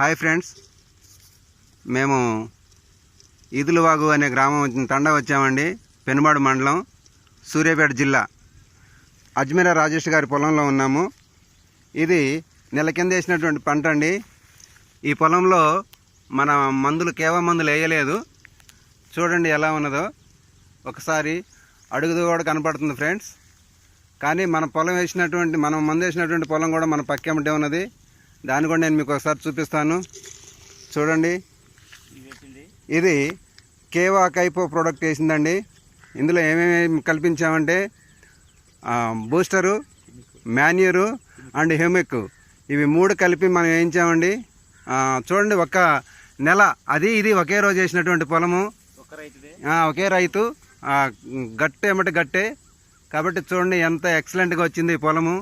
Hi friends, మేము ఈదులవాగు అనే గ్రామం తండా వచ్చామండి. పెనుమాడు మండలం, సూర్యాపేట జిల్లా. అజ్మీరా రాజేష్ గారి పొలంలో ఉన్నాము. ఇది నెల కింద వేసినటువంటి పంట అండి. ఈ పొలంలో మన కేవా మందులు వేయలేదు. చూడండి ఎలా ఉన్నదో. ఒకసారి అడుగుదు కూడా కనపడుతుంది ఫ్రెండ్స్. కానీ మన పొలం మనం మందు వేసినటువంటి పొలం కూడా మన పక్కెంబటే ఉన్నది. దాన్ని కూడా నేను మీకు ఒకసారి చూపిస్తాను. చూడండి, ఇది కేవా కైపో ప్రోడక్ట్ వేసిందండి. ఇందులో ఏమేమి కల్పించామంటే బూస్టరు, మాన్యూరు అండ్ హ్యూమిక్, ఇవి 3 కలిపి మనం వేయించామండి. చూడండి, ఒక నెల ఇది ఒకే రోజు వేసినటువంటి పొలము, ఒకే రైతు, గట్టే కాబట్టి చూడండి ఎంత ఎక్సలెంట్గా వచ్చింది ఈ పొలము.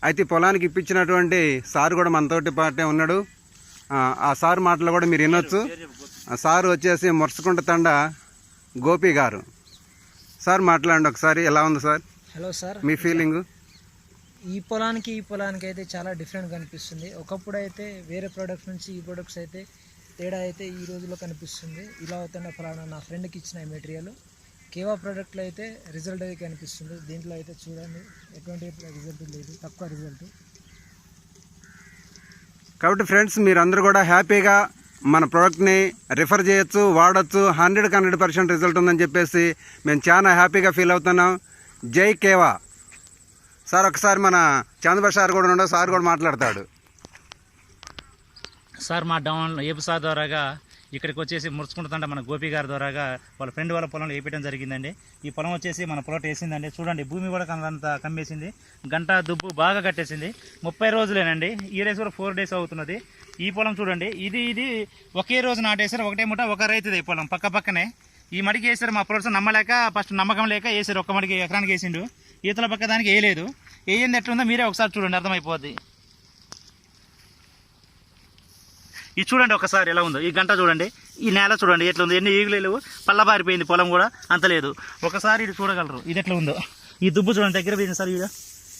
అయితే పొలానికి ఇప్పించినటువంటి సార్ కూడా మనతోటి పాటే ఉన్నాడు. ఆ సార్ మాటలు కూడా మీరు వినొచ్చు. ఆ సార్ వచ్చేసి మొర్సకుంట తండ గోపి గారు. సార్ మాట్లాడండి ఒకసారి, ఎలా ఉంది సార్? హలో సార్, మీ ఫీలింగ్? ఈ పొలానికి అయితే చాలా డిఫరెంట్గా కనిపిస్తుంది. ఒకప్పుడు అయితే వేరే ప్రోడక్ట్స్ నుంచి ఈ ప్రొడక్ట్స్ అయితే తేడా అయితే ఈ రోజులో కనిపిస్తుంది. ఇలా అవుతున్న ఫలానా నా ఫ్రెండ్కి ఇచ్చిన మెటీరియల్ కేవా ప్రోడక్ట్లో అయితే రిజల్ట్ అయితే కనిపిస్తుంది. దీంట్లో అయితే చూడండి ఎటువంటి రిజల్ట్ లేదు, తక్కువ రిజల్ట్. కాబట్టి ఫ్రెండ్స్, మీరందరూ కూడా హ్యాపీగా మన ప్రోడక్ట్ని రిఫర్ చేయొచ్చు, వాడచ్చు. 100% రిజల్ట్ ఉందని చెప్పేసి మేము చాలా హ్యాపీగా ఫీల్ అవుతున్నాం. జై కేవా. సార్ ఒకసారి మన చంద్రబాబు సార్ కూడా ఉండవు, సార్ కూడా మాట్లాడతాడు. సార్ మా ఏపు సార్ ద్వారాగా ఇక్కడికి వచ్చేసి మురుచుకుంటుందంటే మన గోపి గారి ద్వారాగా వాళ్ళ ఫ్రెండ్ వాళ్ళ పొలంలో వేయడం జరిగిందండి. ఈ పొలం వచ్చేసి మన ప్లాట్ వేసిందండి. చూడండి, భూమి కూడా అంత కమ్మేసింది, గంట దుబ్బు బాగా కట్టేసింది. 30 రోజులేనండి. ఈ రేస్ కూడా 4 డేస్ అవుతున్నది. ఈ పొలం చూడండి, ఇది ఒకే రోజు నాటేసారు. ఒకటే ముఠ ఒక రైతుది ఈ పొలం పక్కనే. ఈ మడికి వేసారు. మా ప్రొడక్షన్ నమ్మలేక, ఫస్ట్ నమ్మకం లేక వేసారు. ఒక్క మడికి ఎకరానికి వేసిండు. ఈతల పక్క దానికి వేయలేదు. వేయంది ఎట్లుందో మీరే ఒకసారి చూడండి, అర్థమైపోద్ది. ఇది చూడండి ఒకసారి ఎలా ఉందో. ఈ గంట చూడండి, ఈ నేల చూడండి ఎట్లా ఉంది. ఎన్ని ఈగులు లేవు, పల్లబారిపోయింది పొలం కూడా అంత లేదు. ఒకసారి ఇది చూడగలరు, ఇది ఎట్లా ఉందో. ఈ దుబ్బు చూడండి, దగ్గర పోయింది సార్.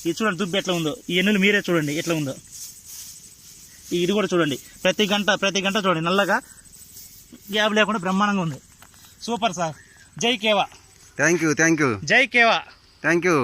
ఇది చూడండి దుబ్బు ఎట్లా ఉందో. ఈ ఎన్నులు మీరే చూడండి ఎట్లా ఉందో. ఇది కూడా చూడండి, ప్రతి గంట చూడండి నల్లగా గ్యాప్ లేకుండా బ్రహ్మాండంగా ఉంది. Super sir. జై కేవా. Thank you. జై కేవా. Thank you.